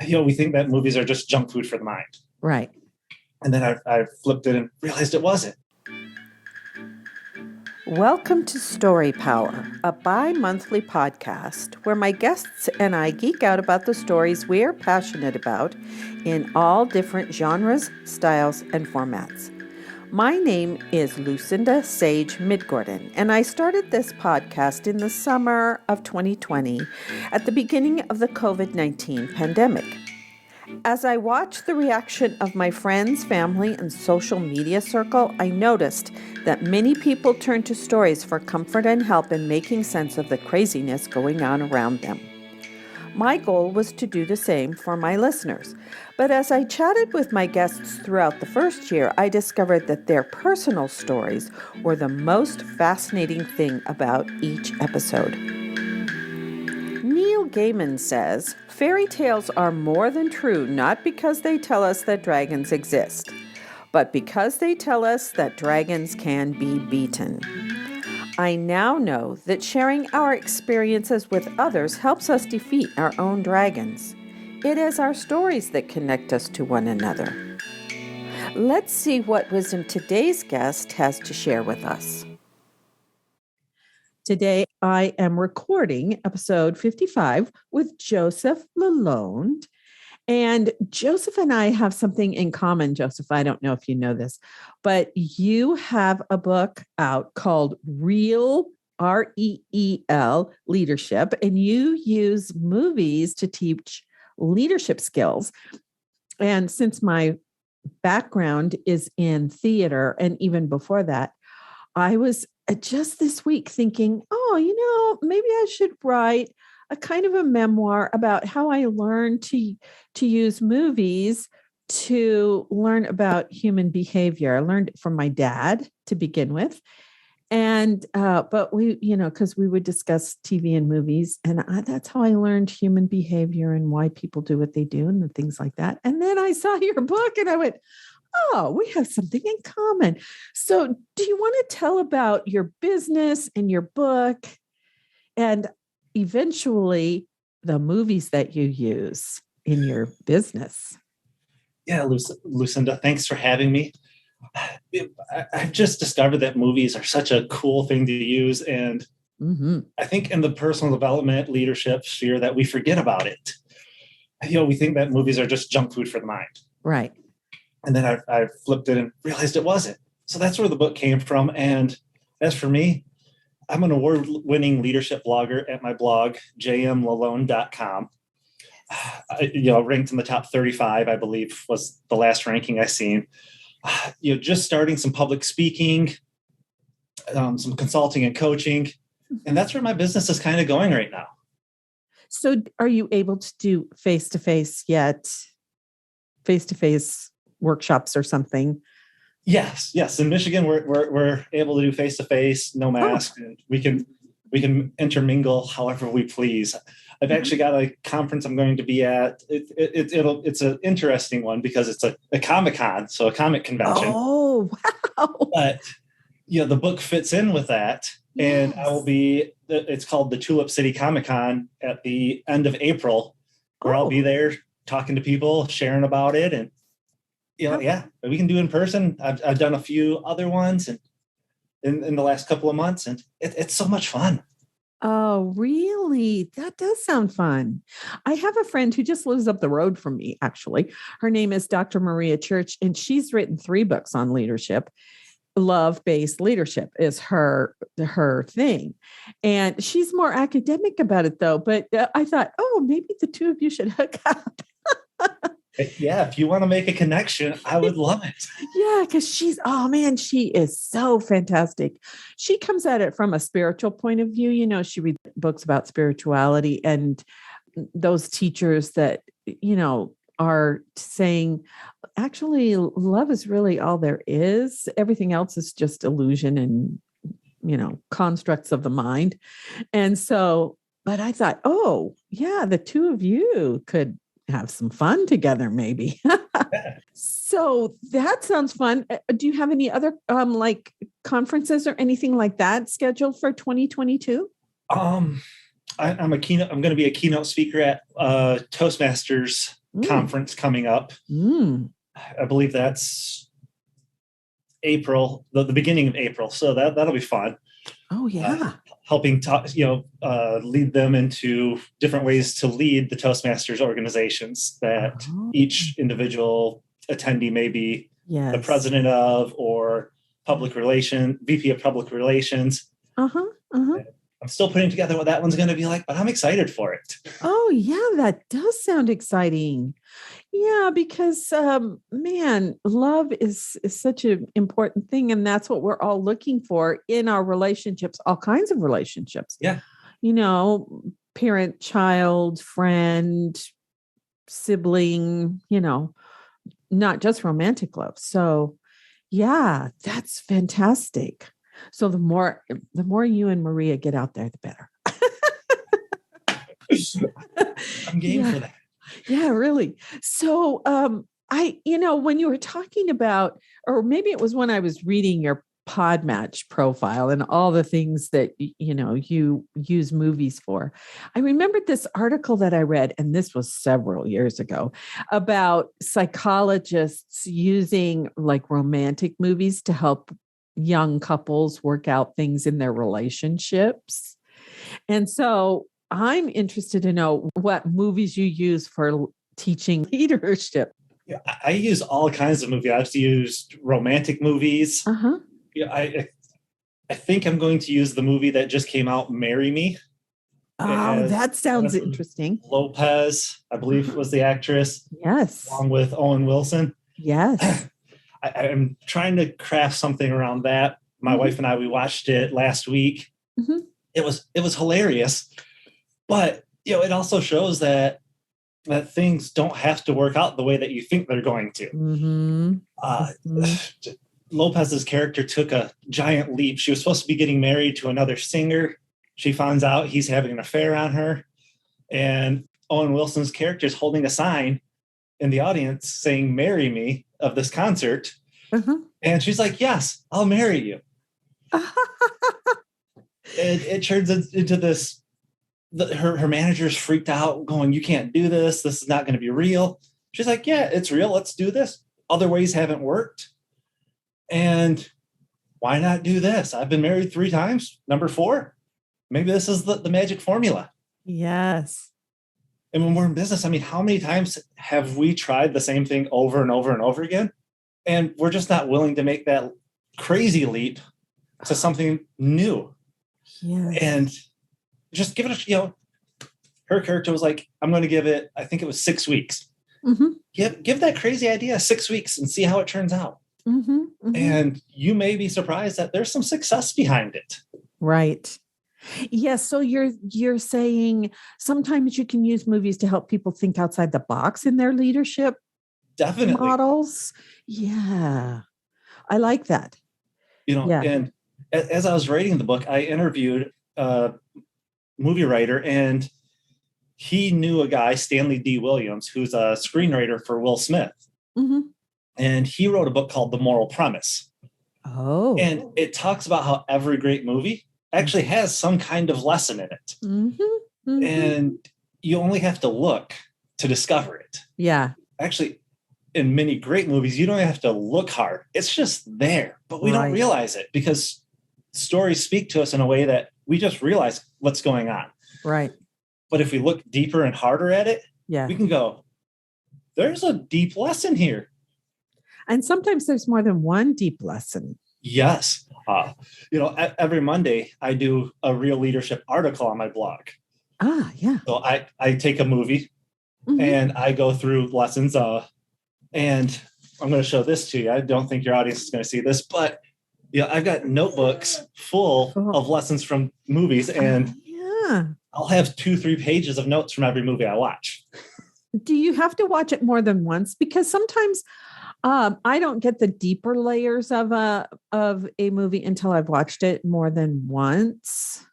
We think that movies are just junk food for the mind. Right. And then I flipped it and realized it wasn't. Welcome to Story Power, a bi-monthly podcast where my guests and I geek out about the stories we're passionate about in all different genres, styles, and formats. My name is Lucinda Sage-Midgorden, and I started this podcast in the summer of 2020 at the beginning of the COVID-19 pandemic. As I watched the reaction of my friends, family, and social media circle, I noticed that many people turned to stories for comfort and help in making sense of the craziness going on around them. My goal was to do the same for my listeners, but as I chatted with my guests throughout the first year, I discovered that their personal stories were the most fascinating thing about each episode. Neil Gaiman says, fairy tales are more than true not because they tell us that dragons exist, but because they tell us that dragons can be beaten. I now know that sharing our experiences with others helps us defeat our own dragons. It is our stories that connect us to one another. Let's see what wisdom today's guest has to share with us. Today, I am recording episode 55 with Joseph Lalonde. And Joseph and I have something in common. Joseph, I don't know if you know this, but you have a book out called Reel, R-E-E-L, Leadership, and you use movies to teach leadership skills. And since my background is in theater, and even before that, I was just this week thinking, maybe I should write a kind of a memoir about how I learned to use movies to learn about human behavior. I learned it from my dad to begin with. And, but we, because we would discuss TV and movies, and that's how I learned human behavior and why people do what they do and the things like that. And then I saw your book and I went, oh, we have something in common. So do you want to tell about your business and your book and eventually the movies that you use in your business? Yeah, Lucinda, thanks for having me. I've just discovered that movies are such a cool thing to use. And I think in the personal development leadership sphere that we forget about it. We think that movies are just junk food for the mind. Right. And then I flipped it and realized it wasn't. So that's where the book came from. And as for me, I'm an award-winning leadership blogger at my blog, jmlalonde.com. Ranked in the top 35, I believe, was the last ranking I seen. Just starting some public speaking, some consulting and coaching. And that's where my business is kind of going right now. So are you able to do face-to-face yet? Face-to-face workshops or something? Yes. In Michigan, we're able to do face-to-face, no mask. And we can intermingle however we please. I've actually got a conference I'm going to be at. It's an interesting one because it's a Comic-Con, so a comic convention. Oh, wow! But the book fits in with that, and I will be. It's called the Tulip City Comic-Con at the end of April, where I'll be there talking to people, sharing about it, and we can do in person. I've done a few other ones and in the last couple of months, and it's so much fun. Oh, really? That does sound fun. I have a friend who just lives up the road from me, actually. Her name is Dr. Maria Church, and she's written 3 books on leadership. Love-based leadership is her thing. And she's more academic about it, though. But I thought, maybe the two of you should hook up. Yeah, if you want to make a connection, I would love it. Yeah, because she is so fantastic. She comes at it from a spiritual point of view. She reads books about spirituality and those teachers that, are saying, actually, love is really all there is. Everything else is just illusion and, constructs of the mind. And so, but I thought, the two of you could have some fun together, maybe. So that sounds fun. Do you have any other conferences or anything like that scheduled for 2022? I'm going to be a keynote speaker at Toastmasters conference coming up. I believe that's April, the beginning of April. So that'll be fun. Oh yeah. Helping lead them into different ways to lead the Toastmasters organizations that each individual attendee may be the president of, or VP of public relations. I'm still putting together what that one's going to be like, but I'm excited for it. Oh yeah, that does sound exciting. Yeah, because man, love is such an important thing, and that's what we're all looking for in our relationships, all kinds of relationships. Yeah. Parent, child, friend, sibling, not just romantic love. So yeah, that's fantastic. So the more you and Maria get out there, the better. I'm game for that. Yeah, really. So when you were talking about, or maybe it was when I was reading your Podmatch profile and all the things that, you use movies for, I remembered this article that I read, and this was several years ago, about psychologists using like romantic movies to help young couples work out things in their relationships. And so I'm interested to know what movies you use for teaching leadership. Yeah, I use all kinds of movies. I've used romantic movies. Yeah, I think I'm going to use the movie that just came out, Marry Me. Oh, that sounds interesting. Lopez, I believe, was the actress. Yes. Along with Owen Wilson. Yes. I'm trying to craft something around that. My wife and I, we watched it last week. It was hilarious, but it also shows that things don't have to work out the way that you think they're going to. Lopez's character took a giant leap. She was supposed to be getting married to another singer. She finds out he's having an affair on her, and Owen Wilson's character is holding a sign in the audience saying "Marry Me" of this concert. And she's like, "Yes, I'll marry you." It turns into this. Her manager's freaked out, going, "You can't do this. This is not going to be real." She's like, "Yeah, it's real. Let's do this. Other ways haven't worked. And why not do this? I've been married 3 times. Number 4. Maybe this is the magic formula." Yes. And when we're in business, I mean, how many times have we tried the same thing over and over and over again? And we're just not willing to make that crazy leap to something new. Yes. And just give it her character was like, "I'm going to give it," I think it was 6 weeks. Give that crazy idea 6 weeks and see how it turns out. And you may be surprised that there's some success behind it. Right. Yes. So you're saying sometimes you can use movies to help people think outside the box in their leadership models. Yeah. I like that. And as I was writing the book, I interviewed a movie writer, and he knew a guy, Stanley D. Williams, who's a screenwriter for Will Smith. And he wrote a book called The Moral Premise. Oh. And it talks about how every great movie actually has some kind of lesson in it. And you only have to look to discover it. Yeah. Actually, in many great movies, you don't have to look hard. It's just there, but we don't realize it because stories speak to us in a way that we just realize what's going on. Right. But if we look deeper and harder at it, we can go, there's a deep lesson here. And sometimes there's more than one deep lesson. Yes. Every Monday I do a real leadership article on my blog. Yeah. So I take a movie and I go through lessons. And I'm going to show this to you. I don't think your audience is going to see this, but I've got notebooks full of lessons from movies, and I'll have 2-3 pages of notes from every movie I watch. Do you have to watch it more than once? Because sometimes I don't get the deeper layers of a movie until I've watched it more than once.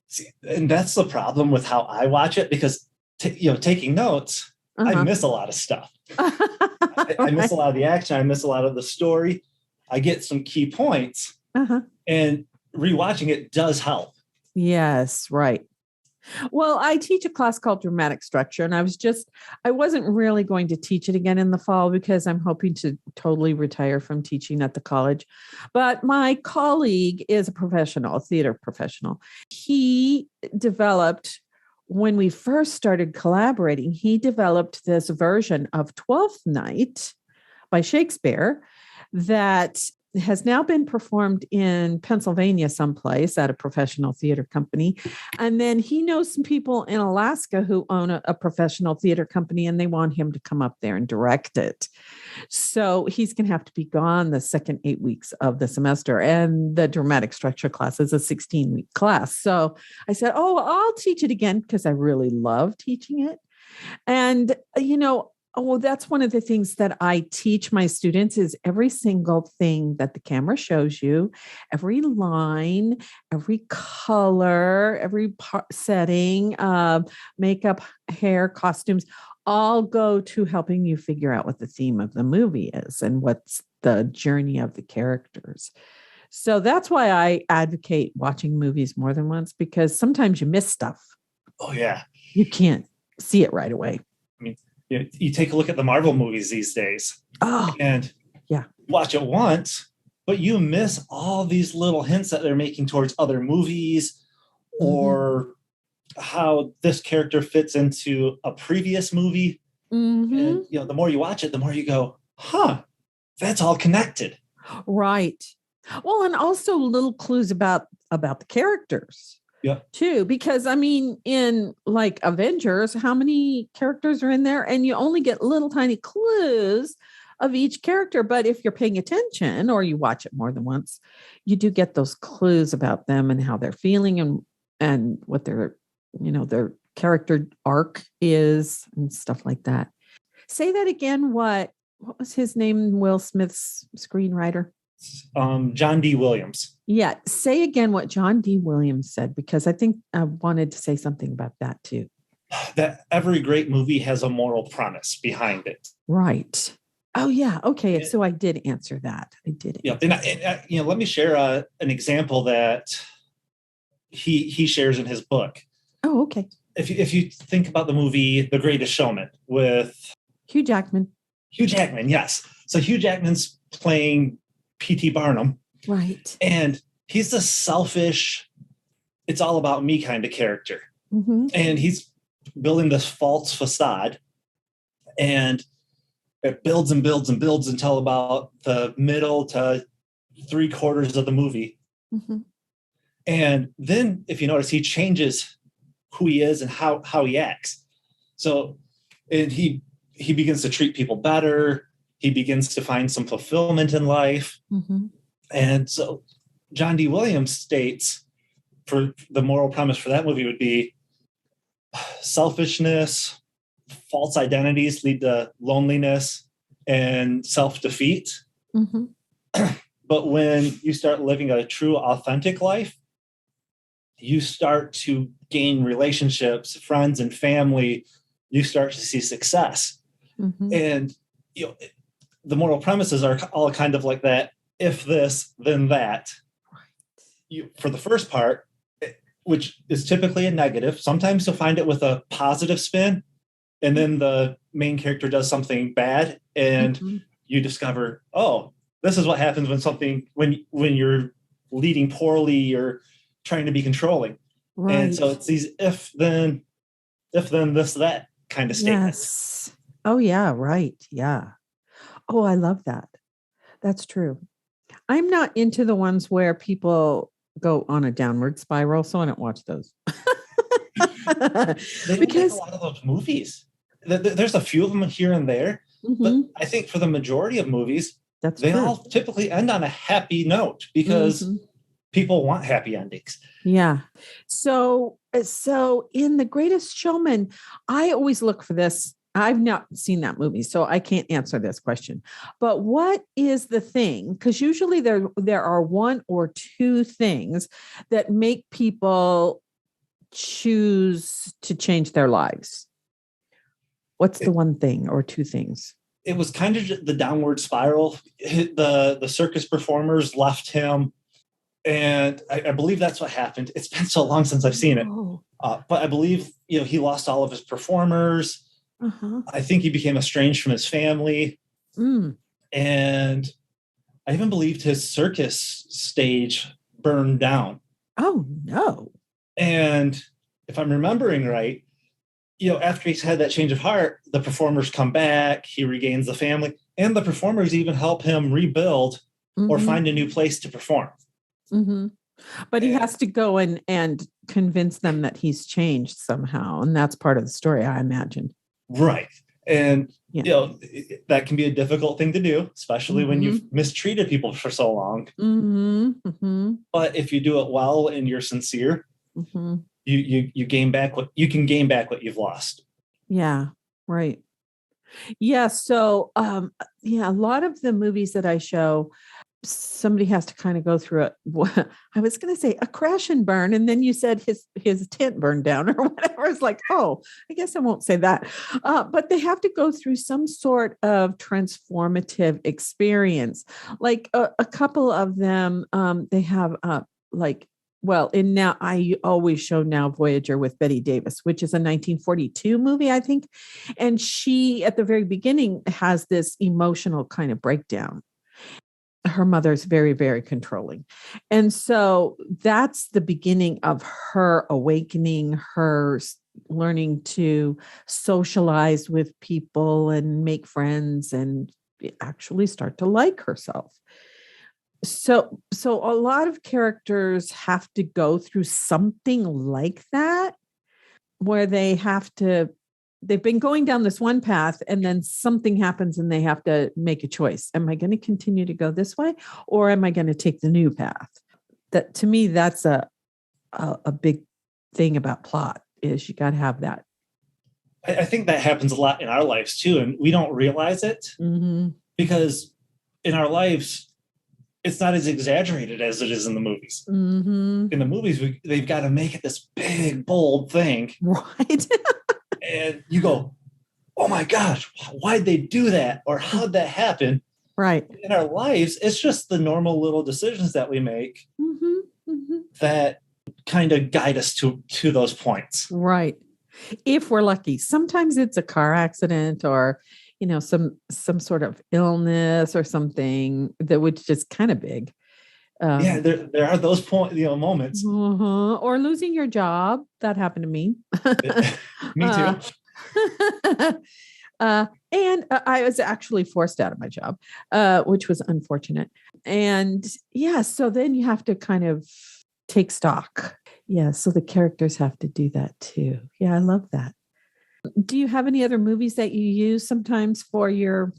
See, and that's the problem with how I watch it, because taking notes, I miss a lot of stuff. I miss a lot of the action. I miss a lot of the story. I get some key points, and rewatching it does help. Yes, right. Well, I teach a class called dramatic structure, and I wasn't really going to teach it again in the fall because I'm hoping to totally retire from teaching at the college. But my colleague is a professional, a theater professional. He developed, when we first started collaborating, he developed this version of Twelfth Night by Shakespeare that has now been performed in Pennsylvania someplace at a professional theater company. And then he knows some people in Alaska who own a professional theater company, and they want him to come up there and direct it. So he's going to have to be gone the second 8 weeks of the semester. And the dramatic structure class is a 16-week class. So I said, oh, I'll teach it again because I really love teaching it. And, that's one of the things that I teach my students is every single thing that the camera shows you, every line, every color, every setting, makeup, hair, costumes, all go to helping you figure out what the theme of the movie is and what's the journey of the characters. So that's why I advocate watching movies more than once, because sometimes you miss stuff. Oh, yeah. You can't see it right away. I mean, you take a look at the Marvel movies these days. Oh, and yeah. Watch it once, but you miss all these little hints that they're making towards other movies or how this character fits into a previous movie. And the more you watch it, the more you go, that's all connected. Right. Well, and also little clues about the characters. Yeah. Too, because in like Avengers, how many characters are in there? And you only get little tiny clues of each character. But if you're paying attention or you watch it more than once, you do get those clues about them and how they're feeling and what their character arc is and stuff like that. Say that again. What was his name? Will Smith's screenwriter? John D. Williams. Yeah. Say again what John D. Williams said, because I think I wanted to say something about that too. That every great movie has a moral premise behind it. Right. Oh, yeah. Okay. So I did answer that. I did. Yeah. And let me share an example that he shares in his book. Oh, okay. If you think about the movie The Greatest Showman with Hugh Jackman. Yes. So Hugh Jackman's playing P.T. Barnum. Right. And he's the selfish, it's all about me kind of character. And he's building this false facade. And it builds and builds and builds until about the middle to 3/4 of the movie. And then, if you notice, he changes who he is and how he acts. So, and he begins to treat people better. He begins to find some fulfillment in life. And so John D. Williams states for the moral premise for that movie would be selfishness, false identities lead to loneliness and self-defeat. But when you start living a true, authentic life, you start to gain relationships, friends and family. You start to see success. And the moral premises are all kind of like that. If this, then that. For the first part, which is typically a negative, sometimes you'll find it with a positive spin, and then the main character does something bad, and you discover, oh, this is what happens when you're leading poorly or trying to be controlling. Right. And so it's these if then this, that kind of statements. Yes. Oh, yeah. Right. Yeah. Oh, I love that. That's true. I'm not into the ones where people go on a downward spiral, so I don't watch those. They don't make a lot of those movies. There's a few of them here and there, but I think for the majority of movies, they all typically end on a happy note because people want happy endings. Yeah. So in The Greatest Showman, I always look for this. I've not seen that movie, so I can't answer this question. But what is the thing? Because usually there are one or two things that make people choose to change their lives. What's the one thing or two things? It was kind of the downward spiral. The circus performers left him And I believe that's what happened. It's been so long since I've seen it. Oh. But I believe, he lost all of his performers. Uh-huh. I think he became estranged from his family. Mm. And I even believed his circus stage burned down. Oh, no. And if I'm remembering right, after he's had that change of heart, the performers come back, he regains the family, and the performers even help him rebuild or find a new place to perform. Mm-hmm. But he has to go and convince them that he's changed somehow. And that's part of the story, I imagine. Right. And, that can be a difficult thing to do, especially when you've mistreated people for so long. But if you do it well and you're sincere, you gain back what you can gain back what you've lost. Yeah. Right. Yeah. So, a lot of the movies that I show, somebody has to kind of go through it. I was going to say a crash and burn. And then you said his tent burned down or whatever. It's like, oh, I guess I won't say that. But they have to go through some sort of transformative experience. Like a couple of them, they have and now I always show Now Voyager with Betty Davis, which is a 1942 movie, I think. And she, at the very beginning, has this emotional kind of breakdown. Her mother's very, very controlling. And so that's the beginning of her awakening, her learning to socialize with people and make friends and actually start to like herself. So a lot of characters have to go through something like that, where they've been going down this one path and then something happens and they have to make a choice. Am I going to continue to go this way, or am I going to take the new path? That, to me, that's a big thing about plot, is you got to have that. I think that happens a lot in our lives too. And we don't realize it because in our lives, it's not as exaggerated as it is in the movies. In the movies, they've got to make it this big, bold thing. Right. And you go, oh my gosh, why'd they do that? Or how'd that happen? Right. In our lives, it's just the normal little decisions that we make that kind of guide us to those points. Right. If we're lucky. Sometimes it's a car accident or, some sort of illness or something that was just kind of big. There are those moments. Or losing your job. That happened to me. Me too. And I was actually forced out of my job, which was unfortunate. And so then you have to kind of take stock. Yeah. So the characters have to do that too. Yeah. I love that. Do you have any other movies that you use sometimes or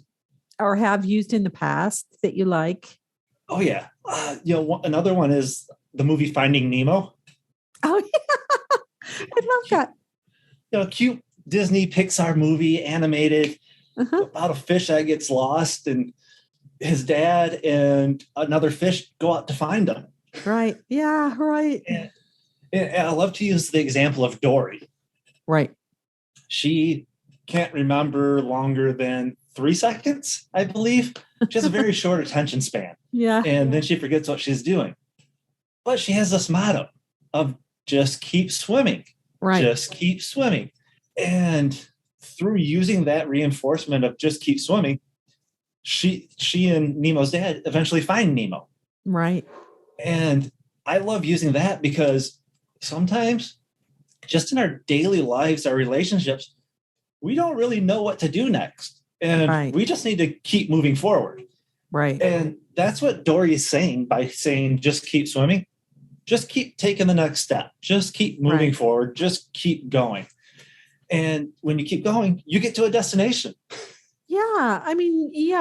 have used in the past that you like? Oh yeah. Another one is the movie Finding Nemo. Oh yeah. I love that. Cute Disney Pixar movie, animated, about a fish that gets lost, and his dad and another fish go out to find him. Right. Yeah. Right. And I love to use the example of Dory. Right. She can't remember longer than 3 seconds, I believe. She has a very short attention span. Yeah. And then she forgets what she's doing. But she has this motto of just keep swimming. Right. Just keep swimming. And through using that reinforcement of just keep swimming, she and Nemo's dad eventually find Nemo. Right. And I love using that because sometimes just in our daily lives, our relationships, we don't really know what to do next. And we just need to keep moving forward. Right. And that's what Dory is saying by saying, just keep swimming. Just keep taking the next step. Just keep moving forward. Just keep going. And when you keep going, you get to a destination. Yeah. I mean, we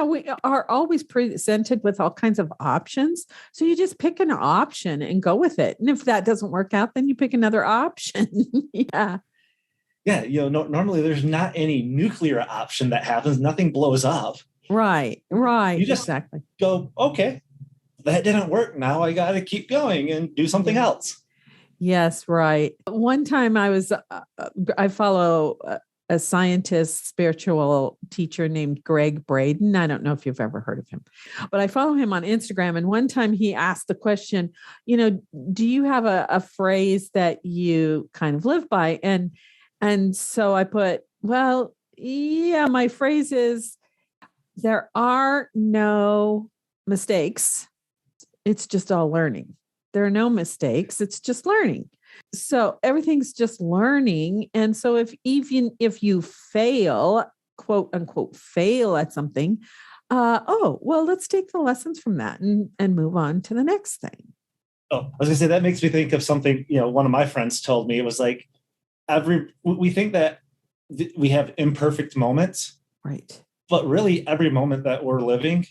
are always presented with all kinds of options. So you just pick an option and go with it. And if that doesn't work out, then you pick another option. Yeah. Yeah. Normally there's not any nuclear option that happens. Nothing blows up. Right. Right. You just exactly go, okay, that didn't work. Now I got to keep going and do something else. Yes. Right. One time I follow a scientist, spiritual teacher named Greg Braden. I don't know if you've ever heard of him, but I follow him on Instagram. And one time he asked the question, do you have a phrase that you kind of live by? And so I put, well, yeah, my phrase is, there are no mistakes. It's just all learning. There are no mistakes. It's just learning. So everything's just learning. And so even if you fail, quote unquote, fail at something, well, let's take the lessons from that and move on to the next thing. Oh, I was gonna say, that makes me think of something, one of my friends told me. It was like, we think that we have imperfect moments, right? But really every moment that we're living,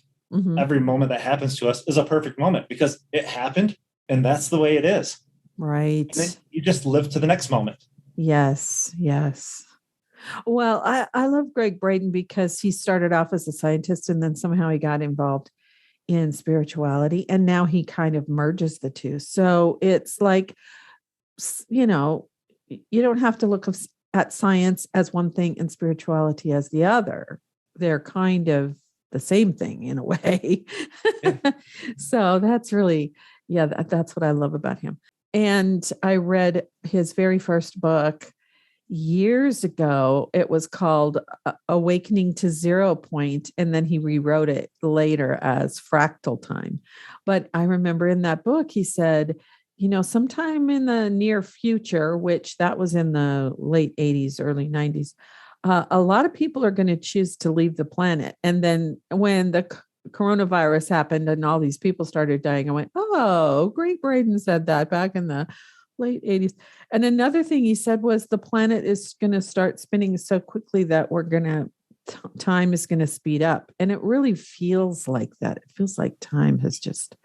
every moment that happens to us is a perfect moment because it happened and that's the way it is. Right. And then you just live to the next moment. Yes. Yes. Well, I love Greg Braden because he started off as a scientist and then somehow he got involved in spirituality. And now he kind of merges the two. So it's like, you don't have to look at science as one thing and spirituality as the other. They're kind of the same thing in a way. Yeah. So that's really, that's what I love about him. And I read his very first book years ago. It was called Awakening to Zero Point, and then he rewrote it later as Fractal Time. But I remember in that book, he said, sometime in the near future, which that was in the late 80s, early 90s, a lot of people are going to choose to leave the planet. And then when the coronavirus happened and all these people started dying, I went, oh, Greg Braden said that back in the late 80s. And another thing he said was the planet is going to start spinning so quickly that time is going to speed up. And it really feels like that. It feels like time has just...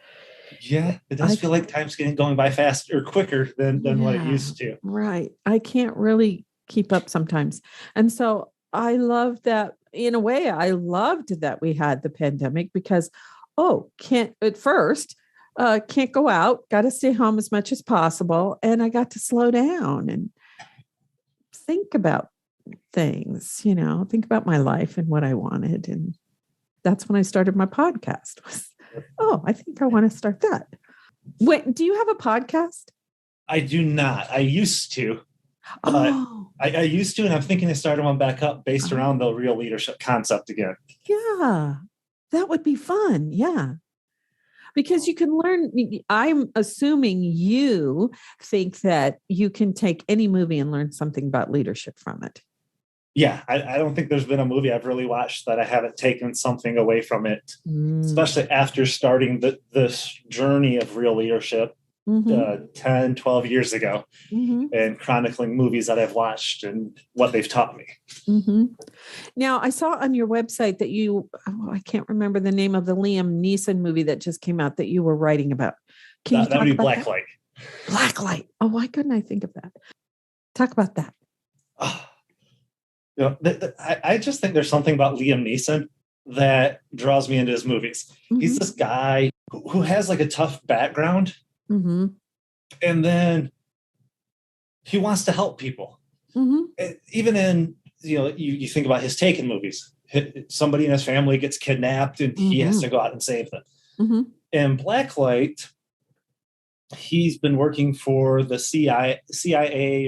Yeah, it does feel like time's going by faster or quicker than what it used to. Right. I can't really keep up sometimes. And so I love that. In a way, I loved that we had the pandemic because, can't go out, got to stay home as much as possible. And I got to slow down and think about things, think about my life and what I wanted. And that's when I started my podcast. I think I want to start that. Wait, do you have a podcast? I do not. I used to. I used to, and I'm thinking of starting one back up based around the real leadership concept again. Yeah, that would be fun. Yeah. Because you can learn. I'm assuming you think that you can take any movie and learn something about leadership from it. Yeah, I don't think there's been a movie I've really watched that I haven't taken something away from it, especially after starting this journey of real leadership 10, 12 years ago and chronicling movies that I've watched and what they've taught me. Now, I saw on your website that I can't remember the name of the Liam Neeson movie that just came out that you were writing about. Can you talk would be about Blacklight. Blacklight. Oh, why couldn't I think of that? Talk about that. I just think there's something about Liam Neeson that draws me into his movies. He's this guy who has like a tough background, and then he wants to help people. Even in, you think about his Taken movies, somebody in his family gets kidnapped and he has to go out and save them. In Blacklight, he's been working for the CIA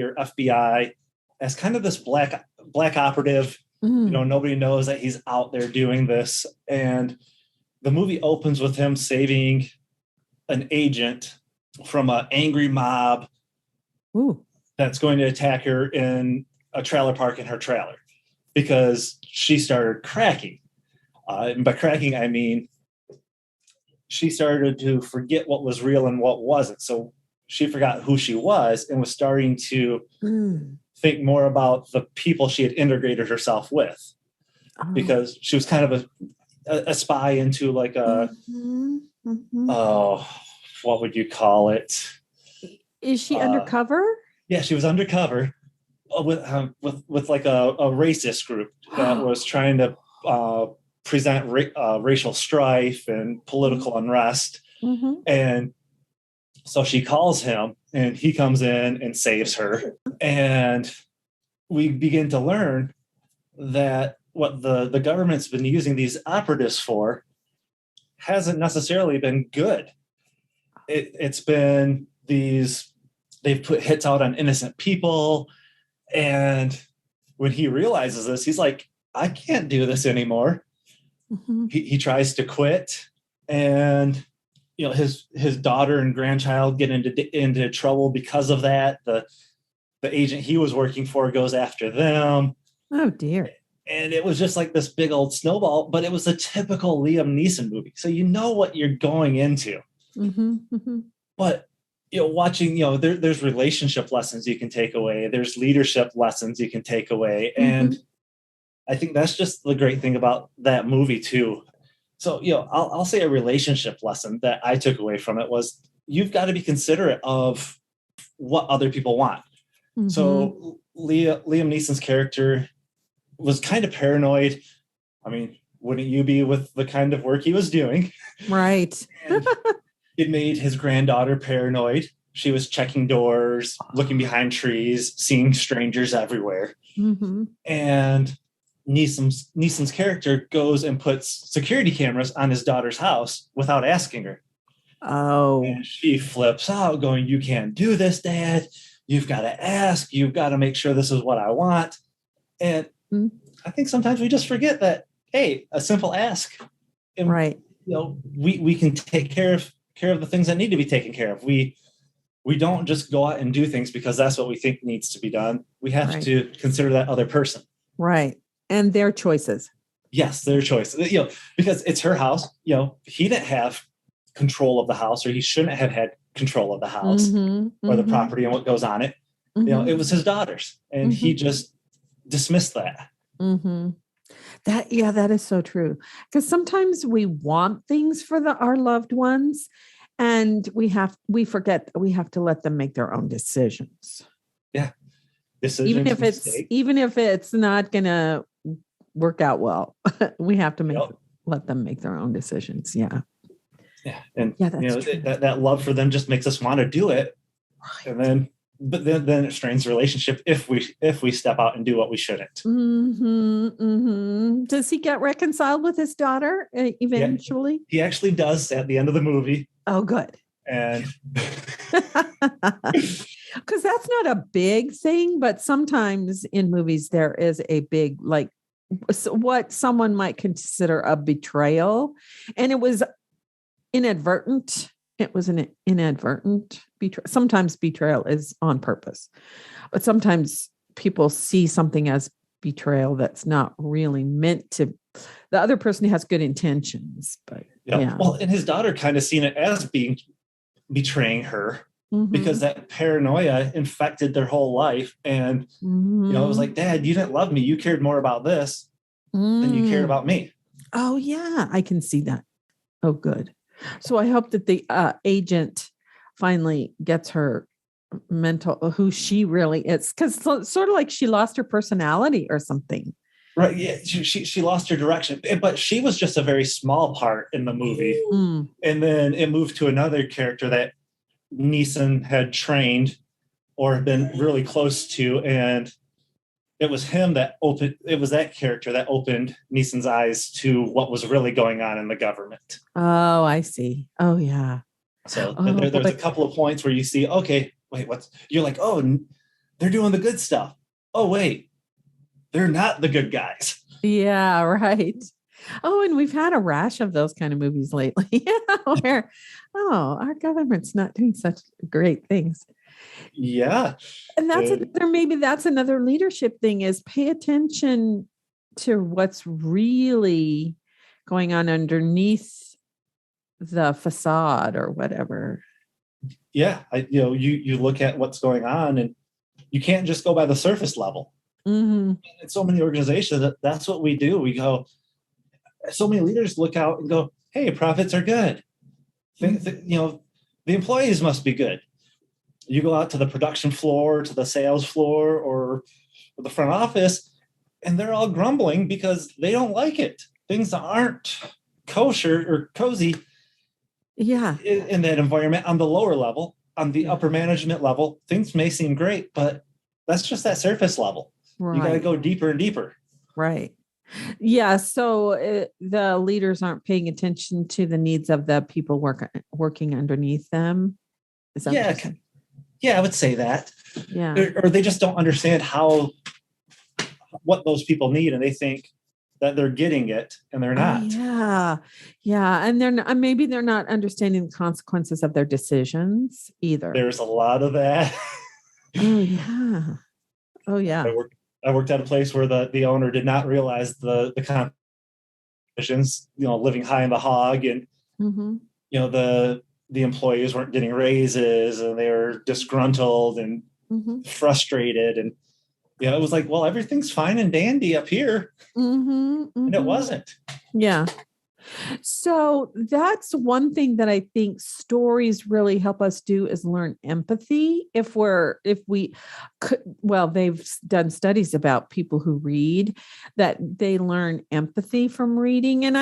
or FBI as kind of this black operative. Nobody knows that he's out there doing this. And the movie opens with him saving an agent from an angry mob that's going to attack her in a trailer park in her trailer because she started cracking. And by cracking, I mean she started to forget what was real and what wasn't. So she forgot who she was and was starting to think more about the people she had integrated herself with, because she was kind of a spy into like a, what would you call it? Is she undercover? Yeah, she was undercover with like a racist group that was trying to present racial strife and political unrest. And so she calls him and he comes in and saves her. And we begin to learn that what the government's been using these operatives for hasn't necessarily been good. It's been they've put hits out on innocent people. And when he realizes this, he's like, I can't do this anymore. Mm-hmm. He tries to quit, and his daughter and grandchild get into trouble because of that. The agent he was working for goes after them. Oh dear. And it was just like this big old snowball, but it was a typical Liam Neeson movie. So you know what you're going into. Mm-hmm. Mm-hmm. But watching, there's relationship lessons you can take away. There's leadership lessons you can take away. Mm-hmm. And I think that's just the great thing about that movie too. So, I'll say a relationship lesson that I took away from it was you've got to be considerate of what other people want. Mm-hmm. So Liam Neeson's character was kind of paranoid. I mean, wouldn't you be with the kind of work he was doing? Right. It made his granddaughter paranoid. She was checking doors, looking behind trees, seeing strangers everywhere. Mm-hmm. And Neeson's character goes and puts security cameras on his daughter's house without asking her. Oh. And she flips out going, you can't do this, Dad. You've got to ask. You've got to make sure this is what I want. And I think sometimes we just forget that, hey, a simple ask. And, right. We can take care of the things that need to be taken care of. We don't just go out and do things because that's what we think needs to be done. We have to consider that other person. Right. And their choices. Yes, their choices. Because it's her house. He didn't have control of the house, or he shouldn't have had control of the house or the property and what goes on it. It was his daughter's, and he just dismissed that. Mm-hmm. That is so true. Because sometimes we want things for our loved ones, and we forget that we have to let them make their own decisions. Yeah. Decisions, even if it's not going to work out well, we have to let them make their own decisions. Yeah. Yeah. And that love for them just makes us want to do it. Right. But then it strains the relationship if we step out and do what we shouldn't. Mm-hmm, mm-hmm. Does he get reconciled with his daughter eventually? Yeah, he actually does at the end of the movie. Oh, good. And because that's not a big thing, but sometimes in movies there is a big, like, what someone might consider a betrayal, and it was inadvertent. It was an inadvertent betrayal. Sometimes betrayal is on purpose, but sometimes people see something as betrayal that's not really meant to. The other person has good intentions, but yeah. Well, and his daughter kind of seen it as betraying her because that paranoia infected their whole life. And, it was like, Dad, you didn't love me. You cared more about this than you cared about me. Oh, yeah, I can see that. Oh, good. So I hope that the agent finally gets her who she really is, because sort of like she lost her personality or something. Right. Yeah. She lost her direction, but she was just a very small part in the movie. And then it moved to another character that Neeson had trained or been really close to. And it was that character that opened Neeson's eyes to what was really going on in the government. Oh, I see. Oh, yeah. So there's a couple of points where you see, okay, wait, you're like, oh, they're doing the good stuff. Oh, wait, they're not the good guys. Yeah, right. Oh, and we've had a rash of those kind of movies lately where, our government's not doing such great things. Yeah. And that's another leadership thing, is pay attention to what's really going on underneath the facade or whatever. Yeah. You look at what's going on, and you can't just go by the surface level. In so many organizations, that's what we do. We go, so many leaders look out and go, hey, profits are good. The employees must be good. You go out to the production floor, to the sales floor, or the front office, and they're all grumbling because they don't like it. Things aren't kosher or cozy. Yeah. In that environment. On the lower level, on the upper management level, things may seem great, but that's just that surface level. Right. You got to go deeper and deeper. Right. Yeah. So the leaders aren't paying attention to the needs of the people working underneath them. Is that what you're Yeah, saying? yeah, I would say that. Yeah. Or they just don't understand what those people need, and they think that they're getting it, and they're Oh, not. yeah. Yeah. And they're not, maybe they're not understanding the consequences of their decisions either. There's a lot of that. Oh, yeah. Oh, I yeah. worked I worked at a place where the owner did not realize the conditions, living high in the hog, and Mm-hmm. the employees weren't getting raises, and they were disgruntled and Mm-hmm. frustrated, and it was like, well, everything's fine and dandy up here, Mm-hmm. and it Mm-hmm. wasn't. Yeah. So that's one thing that I think stories really help us do is learn empathy. If we could, well, they've done studies about people who read that they learn empathy from reading. And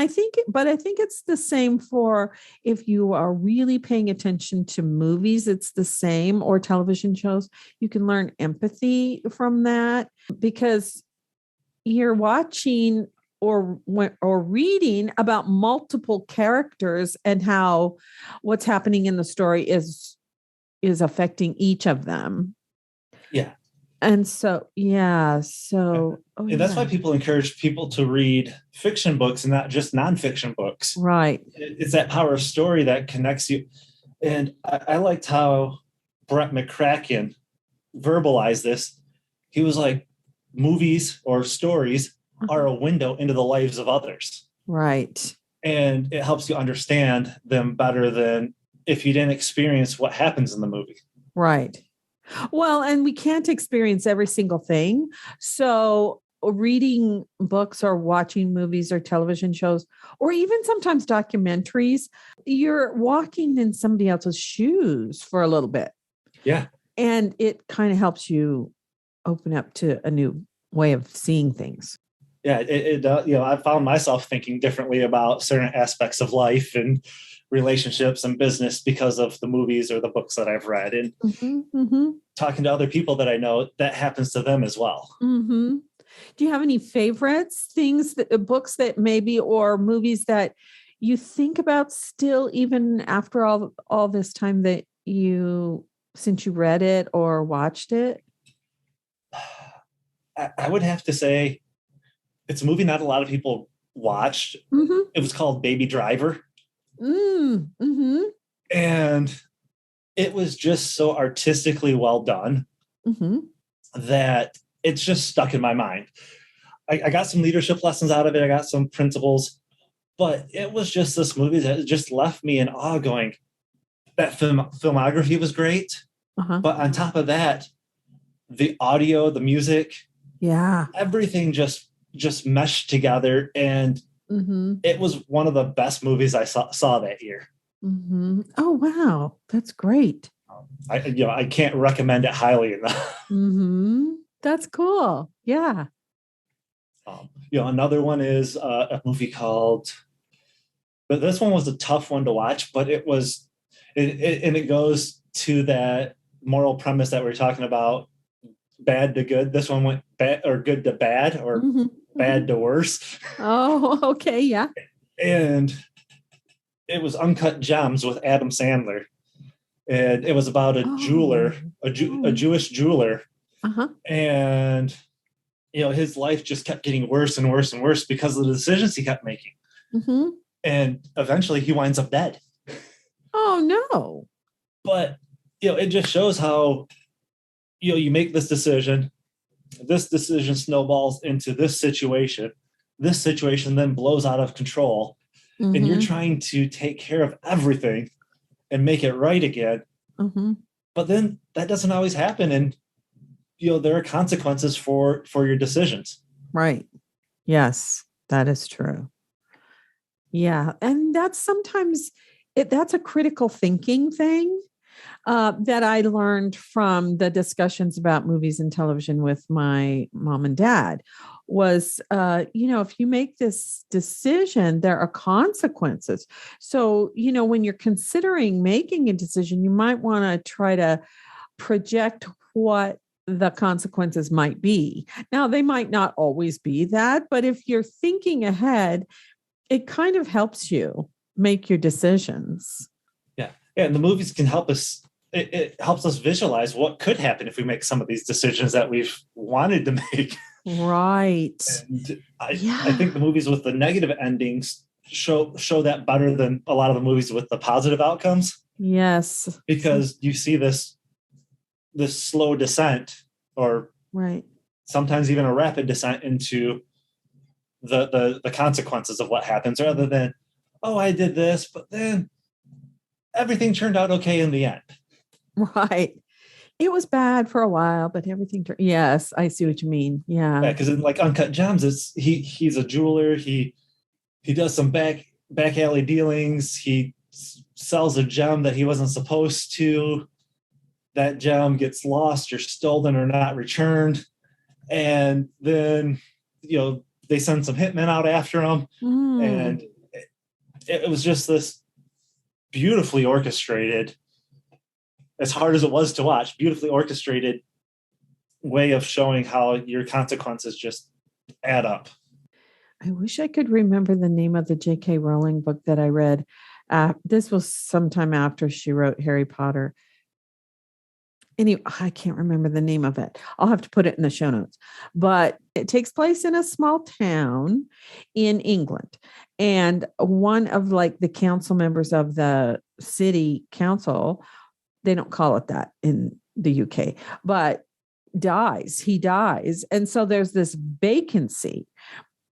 but I think it's the same for if you are really paying attention to movies, it's the same, or television shows. You can learn empathy from that because you're watching or reading about multiple characters and how what's happening in the story is affecting each of them. Yeah. And so And that's why people encourage people to read fiction books and not just nonfiction books. right. It's that power of story that connects you. And I liked how Brett McCracken verbalized this. He was like, movies or stories are a window into the lives of others. Right. And it helps you understand them better than if you didn't experience what happens in the movie. Right. Well, and we can't experience every single thing. So reading books or watching movies or television shows, or even sometimes documentaries, you're walking in somebody else's shoes for a little bit. Yeah. And it kind of helps you open up to a new way of seeing things. Yeah, I found myself thinking differently about certain aspects of life and relationships and business because of the movies or the books that I've read, and talking to other people that I know, that happens to them as well. Mm-hmm. Do you have any favorites, books that maybe, or movies that you think about still, even after all this time since you read it or watched it? I would have to say it's a movie not a lot of people watched. Mm-hmm. It was called Baby Driver. Mm-hmm. And it was just so artistically well done that it's just stuck in my mind. I got some leadership lessons out of it. I got some principles, but it was just this movie that just left me in awe, going, that filmography was great. But on top of that, the audio, the music, everything just meshed together. And it was one of the best movies I saw that year. Oh, wow. That's great. I can't recommend it highly enough. That's cool. Yeah. Another one is a movie called, but this one was a tough one to watch, but it goes to that moral premise that we're talking about, bad to good. This one went bad, or good to bad, or bad to worse. Oh, okay. Yeah. And it was Uncut Gems with Adam Sandler. And it was about a jeweler, a Jewish jeweler. And, his life just kept getting worse and worse and worse because of the decisions he kept making. And eventually he winds up dead. Oh, no. But, it just shows how, you make this decision snowballs into this situation then blows out of control, and you're trying to take care of everything and make it right again. But then that doesn't always happen, and there are consequences for your decisions. Right. Yes, that is true. Yeah. And that's sometimes that's a critical thinking thing that I learned from the discussions about movies and television with my mom and dad was, if you make this decision, there are consequences. So, when you're considering making a decision, you might want to try to project what the consequences might be. Now, they might not always be that, but if you're thinking ahead, it kind of helps you make your decisions. Yeah. And the movies can help us. It helps us visualize what could happen if we make some of these decisions that we've wanted to make. Right. And I think the movies with the negative endings show that better than a lot of the movies with the positive outcomes. Yes. Because you see this slow descent, or right, sometimes even a rapid descent into the consequences of what happens, rather than, oh, I did this, but then everything turned out okay in the end. Right. It was bad for a while, but everything turned. Yes, I see what you mean. Yeah. Because in like Uncut Gems, he's a jeweler. He does some back alley dealings. He sells a gem that he wasn't supposed to. That gem gets lost or stolen or not returned. And then, they send some hitmen out after him. And it was just this beautifully orchestrated, as hard as it was to watch, beautifully orchestrated way of showing how your consequences just add up. I wish I could remember the name of the J.K. Rowling book that I read. This was sometime after she wrote Harry Potter. Anyway, I can't remember the name of it. I'll have to put it in the show notes. But it takes place in a small town in England. And one of like the council members of the city council, they don't call it that in the UK, but dies. He dies. And so there's this vacancy.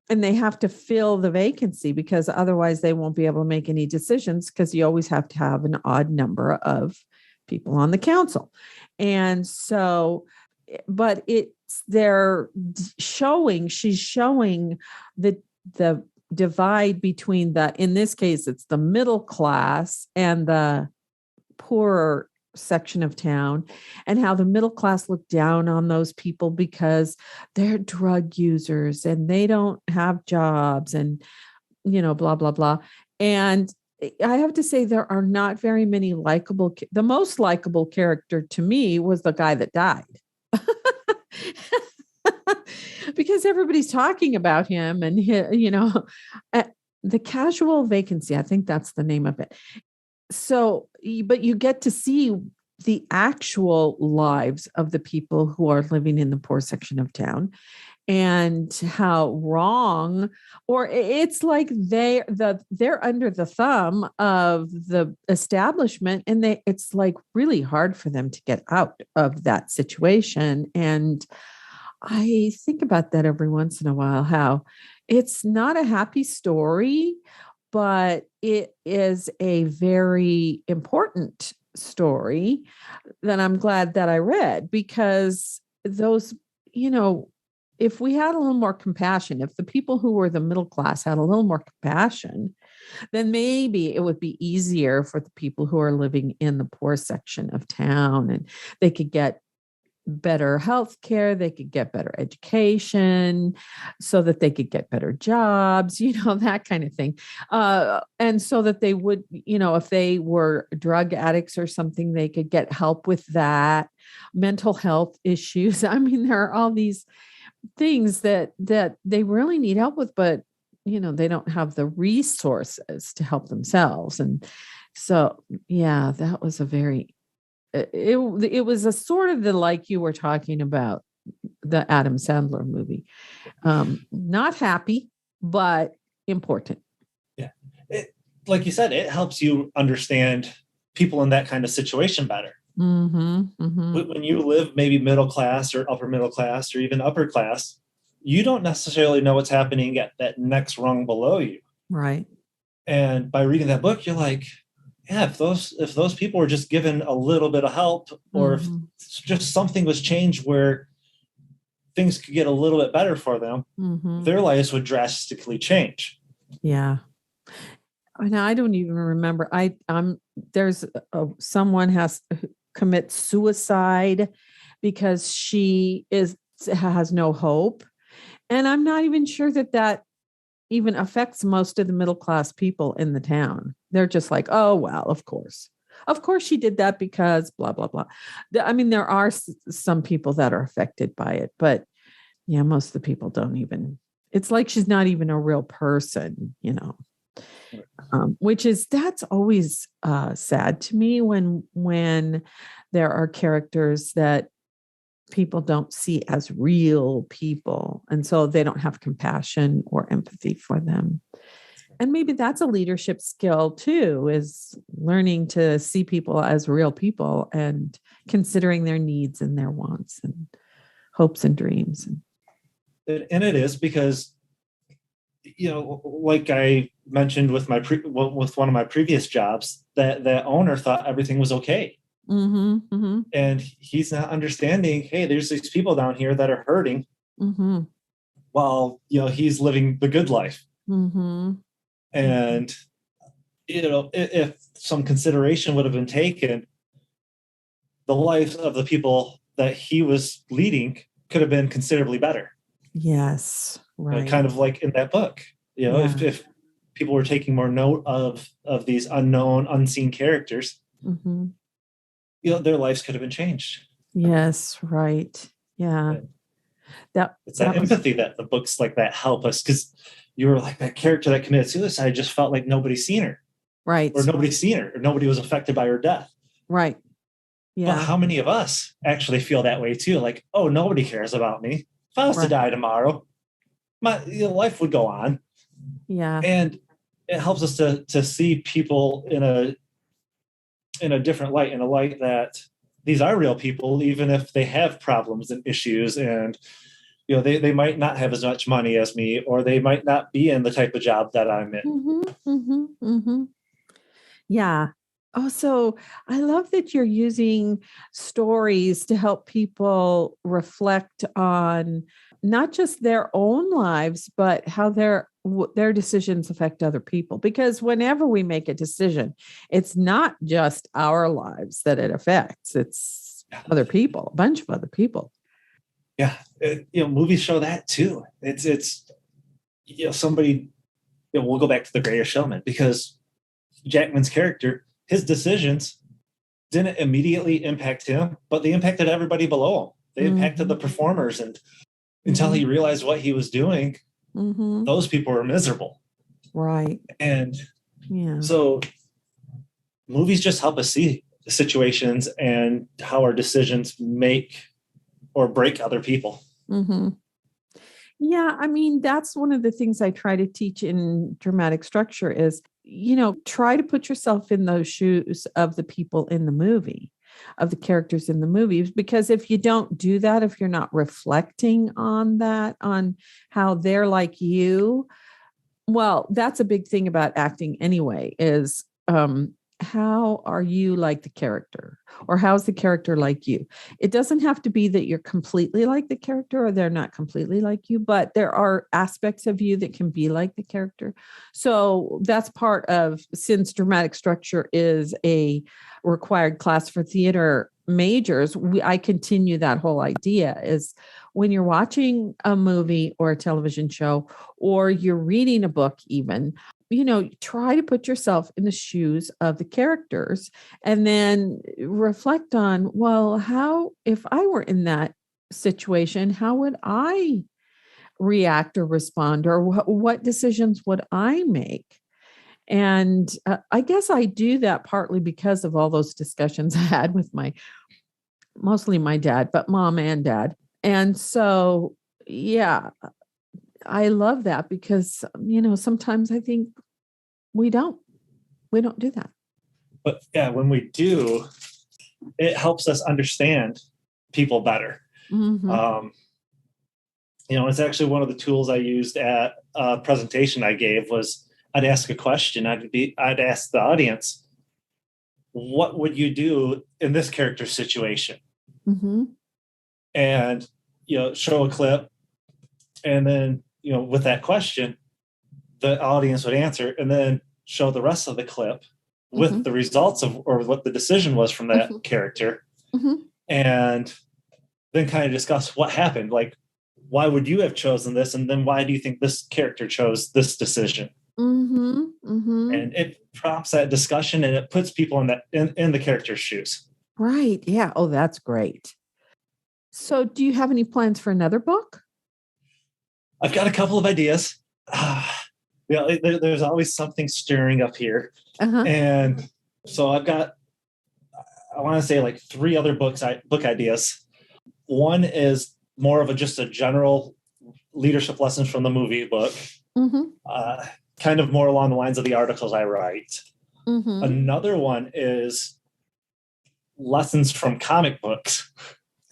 And they have to fill the vacancy because otherwise they won't be able to make any decisions, because you always have to have an odd number of people on the council. And so, but she's showing the divide between in this case, it's the middle class and the poorer section of town, and how the middle class look down on those people because they're drug users and they don't have jobs and, blah, blah, blah. And I have to say, there are not very many likable. The most likable character to me was the guy that died. Because everybody's talking about him and, the casual vacancy. I think that's the name of it. So, but you get to see the actual lives of the people who are living in the poor section of town, and how wrong, or it's like they're under the thumb of the establishment, and it's like really hard for them to get out of that situation. And I think about that every once in a while, how it's not a happy story, but it is a very important story that I'm glad that I read, because those, if we had a little more compassion, if the people who were the middle class had a little more compassion, then maybe it would be easier for the people who are living in the poor section of town, and they could get better health care, they could get better education, so that they could get better jobs, that kind of thing. And so that they would, if they were drug addicts or something, they could get help with that, mental health issues. I mean, there are all these things that they really need help with, but, they don't have the resources to help themselves. And so, yeah, that was it was a sort of like you were talking about the Adam Sandler movie. Not happy, but important. Yeah. Like you said, it helps you understand people in that kind of situation better. Mm-hmm, mm-hmm. When you live maybe middle class or upper middle class or even upper class, you don't necessarily know what's happening at that next rung below you. Right. And by reading that book, you're like, yeah, if those people were just given a little bit of help, or if just something was changed where things could get a little bit better for them, their lives would drastically change. Yeah. And I don't even remember. There's someone has commit suicide because she has no hope. And I'm not even sure that even affects most of the middle class people in the town. They're just like, oh, well, of course. Of course she did that because blah, blah, blah. I mean, there are some people that are affected by it, but yeah, most of the people don't even, it's like she's not even a real person, that's always sad to me when there are characters that people don't see as real people. And so they don't have compassion or empathy for them. And maybe that's a leadership skill too, is learning to see people as real people and considering their needs and their wants and hopes and dreams. And it is because, like I mentioned with with one of my previous jobs, that owner thought everything was okay. Mm-hmm, mm-hmm. And he's not understanding, hey, there's these people down here that are hurting Mm-hmm. while, he's living the good life. Mm-hmm. And, if some consideration would have been taken, the life of the people that he was leading could have been considerably better. Yes. Right. Kind of like in that book, if people were taking more note of these unknown, unseen characters, mm-hmm. Their lives could have been changed. Yes. Right. Yeah. It's that empathy that the books like that help us, because you were like that character that committed suicide just felt like nobody's seen her. Right. Or nobody's seen her, or nobody was affected by her death. Right. Yeah. But how many of us actually feel that way too? Like, oh, nobody cares about me. If I was to die tomorrow, my life would go on. Yeah. And it helps us to see people in a different light, in a light that these are real people, even if they have problems and issues, and they might not have as much money as me, or they might not be in the type of job that I'm in. Mm-hmm, mm-hmm, mm-hmm. Yeah. Oh, so I love that you're using stories to help people reflect on not just their own lives, but how their decisions affect other people. Because whenever we make a decision, it's not just our lives that it affects, it's other people, a bunch of other people. Yeah. Movies show that too. It's somebody, we'll go back to The Greatest Showman, because Jackman's character, his decisions didn't immediately impact him, but they impacted everybody below him. They impacted the performers, and until he realized what he was doing, those people were miserable. Right. And so movies just help us see the situations and how our decisions make or break other people. Mm-hmm. Yeah, I mean, that's one of the things I try to teach in dramatic structure is, try to put yourself in those shoes of the people in the movie, of the characters in the movies, because if you don't do that, if you're not reflecting on that, on how they're like you, well, that's a big thing about acting anyway, is how are you like the character, or how's the character like you? It doesn't have to be that you're completely like the character or they're not completely like you, but there are aspects of you that can be like the character. So that's part of, since dramatic structure is a required class for theater majors, I continue that whole idea is when you're watching a movie or a television show, or you're reading a book even, try to put yourself in the shoes of the characters and then reflect on, well, how, if I were in that situation, how would I react or respond, or what decisions would I make? And I guess I do that partly because of all those discussions I had with mostly my dad, but mom and dad. And so, yeah, I love that because, sometimes I think we don't do that. But yeah, when we do, it helps us understand people better. Mm-hmm. It's actually one of the tools I used at a presentation I gave was I'd ask a question. I'd ask the audience, what would you do in this character situation? Mm-hmm. And, show a clip. And then, with that question, the audience would answer, and then show the rest of the clip with the results of, or what the decision was from that character. Mm-hmm. And then kind of discuss what happened. Like, why would you have chosen this? And then why do you think this character chose this decision? Mm-hmm. Mm-hmm. Mm-hmm. And it prompts that discussion and it puts people in the character's shoes. Right. Yeah. Oh, that's great. So do you have any plans for another book? I've got a couple of ideas. There's always something stirring up here. Uh-huh. And so I want to say like three other book ideas. One is more of just a general leadership lessons from the movie book, kind of more along the lines of the articles I write. Mm-hmm. Another one is lessons from comic books.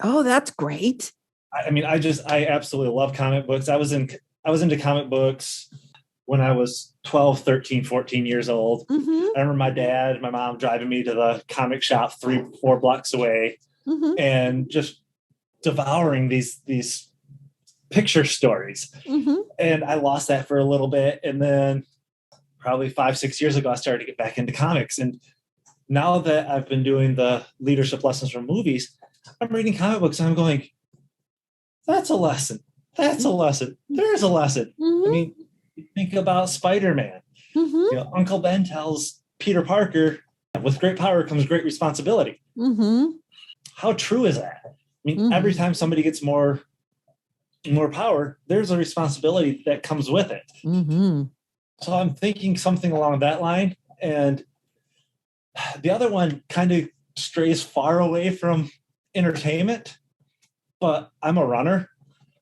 Oh, that's great. I absolutely love comic books. I was into comic books when I was 12, 13, 14 years old. Mm-hmm. I remember my dad and my mom driving me to the comic shop 3-4 blocks away and just devouring these picture stories. And I lost that for a little bit. And then probably 5-6 years ago, I started to get back into comics. And now that I've been doing the leadership lessons from movies, I'm reading comic books and I'm going, that's a lesson. That's a lesson. There's a lesson. I mean, think about Spider-Man. Uncle Ben tells Peter Parker, with great power comes great responsibility. How true is that? I mean, every time somebody gets more power, there's a responsibility that comes with it. So I'm thinking something along that line. And the other one kind of strays far away from entertainment, but I'm a runner.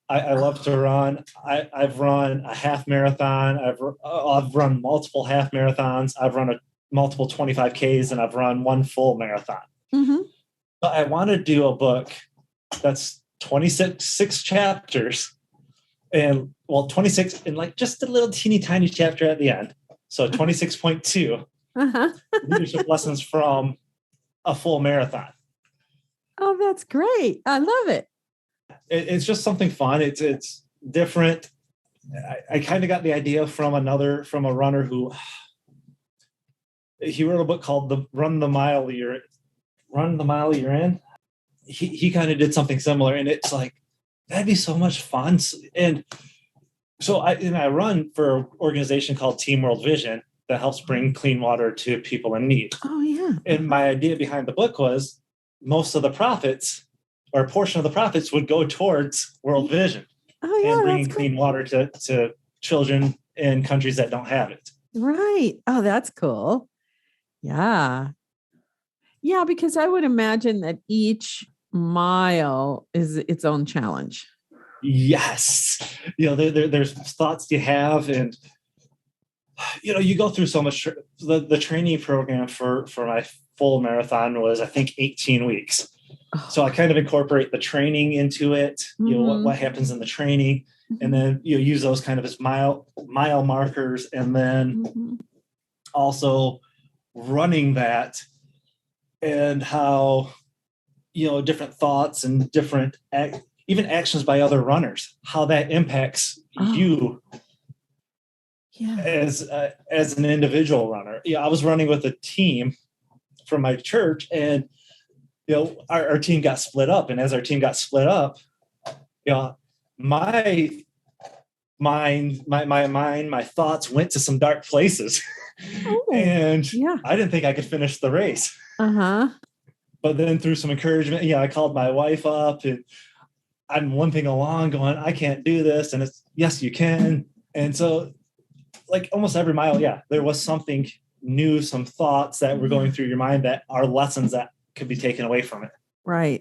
I love to run. I've run a half marathon. I've run multiple half marathons. I've run multiple 25Ks, and I've run one full marathon. But I want to do a book that's 26 chapters, and 26 and like just a little teeny tiny chapter at the end. So 26.2 leadership lessons from a full marathon. Oh, that's great. I love it. It's just something fun. It's different. I kind of got the idea from a runner who he wrote a book called the Run the Mile You're In. He kind of did something similar, and it's like that'd be so much fun. And so I run for an organization called Team World Vision that helps bring clean water to people in need. Oh yeah. And my idea behind the book was most of the profits, or a portion of the profits, would go towards World Vision and bringing clean water to children in countries that don't have it. Right. Oh, that's cool. Yeah. Yeah, because I would imagine that each mile is its own challenge. Yes. There's thoughts you have, and you go through so much. The training program for my full marathon was, I think, 18 weeks. So I kind of incorporate the training into it, what happens in the training, and then use those kind of as mile markers, and then also running that, and how different thoughts and different even actions by other runners, how that impacts you as an individual runner. I was running with a team from my church, and our team got split up. And as our team got split up, my mind, my thoughts went to some dark places. And I didn't think I could finish the race. But then through some encouragement, I called my wife up, and I'm limping along going, I can't do this. And it's, yes, you can. And so like almost every mile, there was something new, some thoughts that were going through your mind that are lessons that could be taken away from it. Right.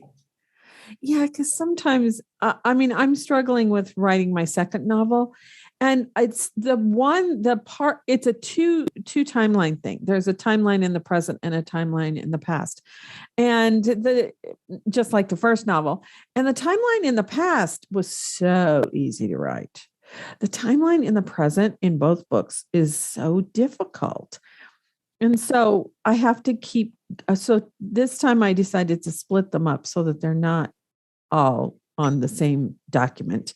Yeah. Cause sometimes, I'm struggling with writing my second novel, and it's it's a two timeline thing. There's a timeline in the present and a timeline in the past. And just like the first novel, and the timeline in the past was so easy to write. The timeline in the present in both books is so difficult. And so I have to so this time I decided to split them up so that they're not all on the same document.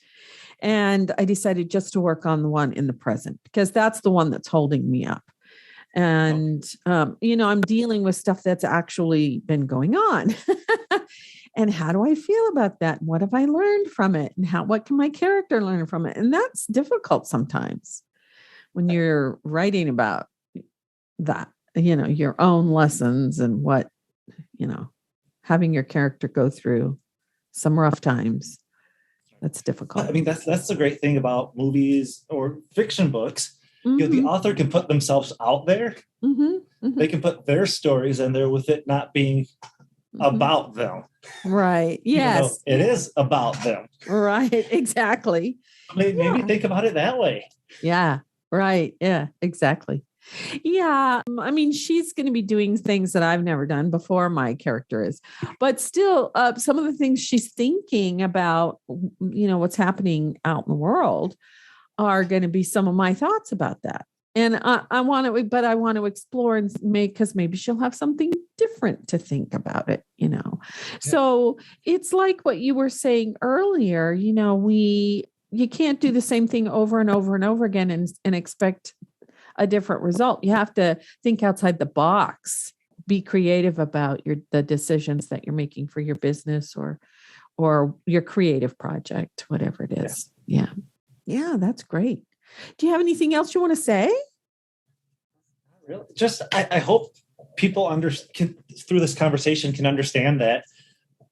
And I decided just to work on the one in the present, because that's the one that's holding me up. And, I'm dealing with stuff that's actually been going on. And how do I feel about that? What have I learned from it? And what can my character learn from it? And that's difficult sometimes. when you're writing about that, your own lessons and what, having your character go through some rough times. That's difficult. I mean, that's the great thing about movies or fiction books. The author can put themselves out there. They can put their stories in there with it not being about them. Right. Yes. It is about them. Right. Exactly. Maybe think about it that way. Yeah. Right. Yeah, exactly. Yeah. I mean, she's going to be doing things that I've never done before, my character is, but still some of the things she's thinking about, what's happening out in the world are going to be some of my thoughts about that. And I want to explore and because maybe she'll have something different to think about it, Yeah. So it's like what you were saying earlier, you can't do the same thing over and over and over again and expect a different result. You have to think outside the box, be creative about the decisions that you're making for your business or your creative project, whatever it is. Yeah. Yeah, that's great. Do you have anything else you want to say? Really? Just, I hope people through this conversation can understand that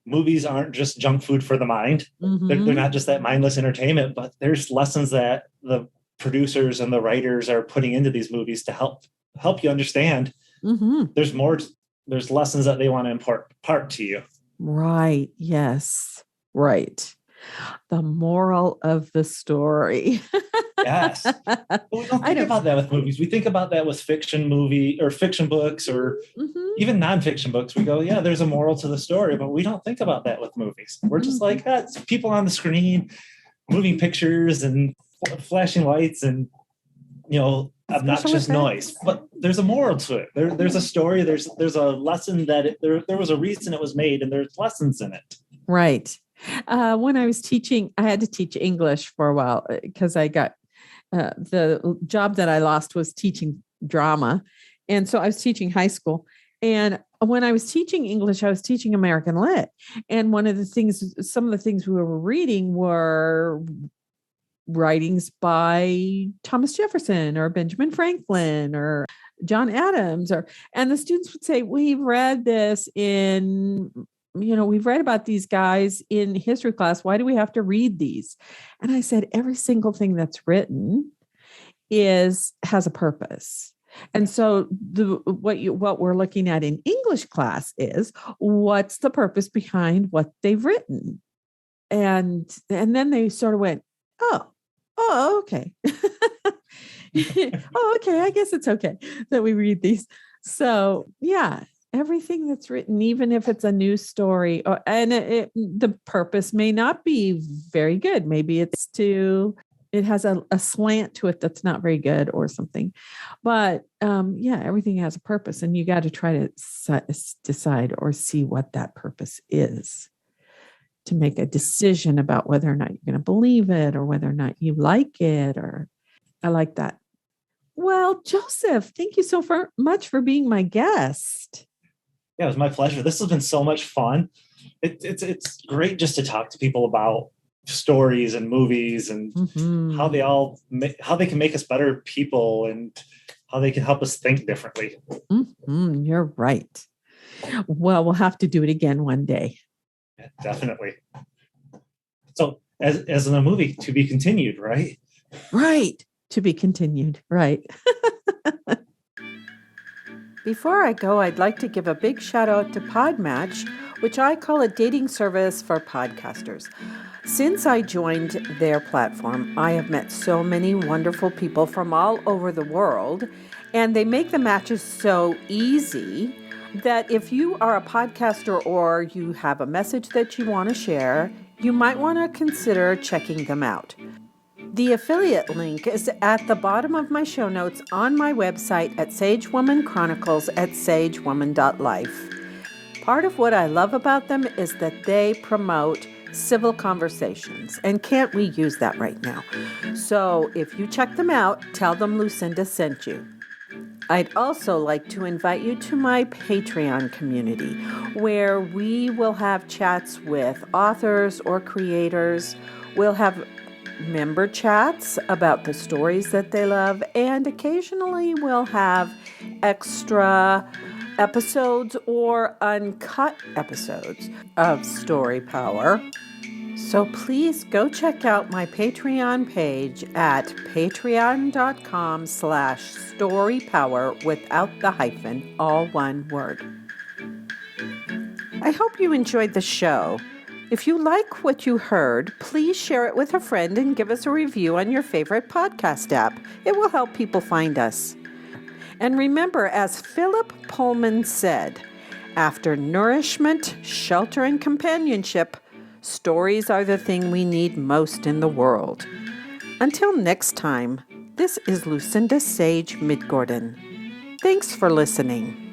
movies aren't just junk food for the mind. They're not just that mindless entertainment, but there's lessons that the producers and the writers are putting into these movies to help you understand. There's lessons that they want to impart to you. Right. Yes. Right. The moral of the story. Yes. But we don't think about that with movies. We think about that with fiction books or even nonfiction books. We go, yeah, there's a moral to the story, but we don't think about that with movies. We're just like, it's people on the screen, moving pictures and flashing lights and, obnoxious noise. But there's a moral to it. There's a story. There's a lesson that there was a reason it was made, and there's lessons in it. Right. When I was teaching, I had to teach English for a while because I got the job that I lost was teaching drama. And so I was teaching high school. And when I was teaching English, I was teaching American Lit. And some of the things we were reading were writings by Thomas Jefferson or Benjamin Franklin or John Adams, and the students would say, we've read this we've read about these guys in history class. Why do we have to read these? And I said, every single thing that's written has a purpose. And so what we're looking at in English class is what's the purpose behind what they've written? And then they sort of went, oh, okay. Oh, okay. I guess it's okay that we read these. So yeah, everything that's written, even if it's a news story, the purpose may not be very good. Maybe it has a slant to it that's not very good or something. But everything has a purpose, and you got to try to decide or see what that purpose is to make a decision about whether or not you're going to believe it or whether or not you like it. Or I like that. Well, Joseph, thank you so much for being my guest. Yeah, it was my pleasure. This has been so much fun. It's great just to talk to people about stories and movies and how they can make us better people and how they can help us think differently. You're right. Well, we'll have to do it again one day. Yeah, definitely. So as in a movie, to be continued, right? Right. To be continued. Right. Before I go, I'd like to give a big shout out to Podmatch, which I call a dating service for podcasters. Since I joined their platform, I have met so many wonderful people from all over the world, and they make the matches so easy that if you are a podcaster or you have a message that you want to share, you might want to consider checking them out. The affiliate link is at the bottom of my show notes on my website at sagewomanchronicles@sagewoman.life. Part of what I love about them is that they promote civil conversations, and can't we use that right now? So if you check them out, tell them Lucinda sent you. I'd also like to invite you to my Patreon community, where we will have chats with authors or creators. We'll have member chats about the stories that they love, and occasionally we'll have extra episodes or uncut episodes of Story Power. So please go check out my Patreon page at patreon.com/storypower without the hyphen, all one word. I hope you enjoyed the show. If you like what you heard, please share it with a friend and give us a review on your favorite podcast app. It will help people find us. And remember, as Philip Pullman said, after nourishment, shelter, and companionship, stories are the thing we need most in the world. Until next time, this is Lucinda Sage-Midgorden. Thanks for listening.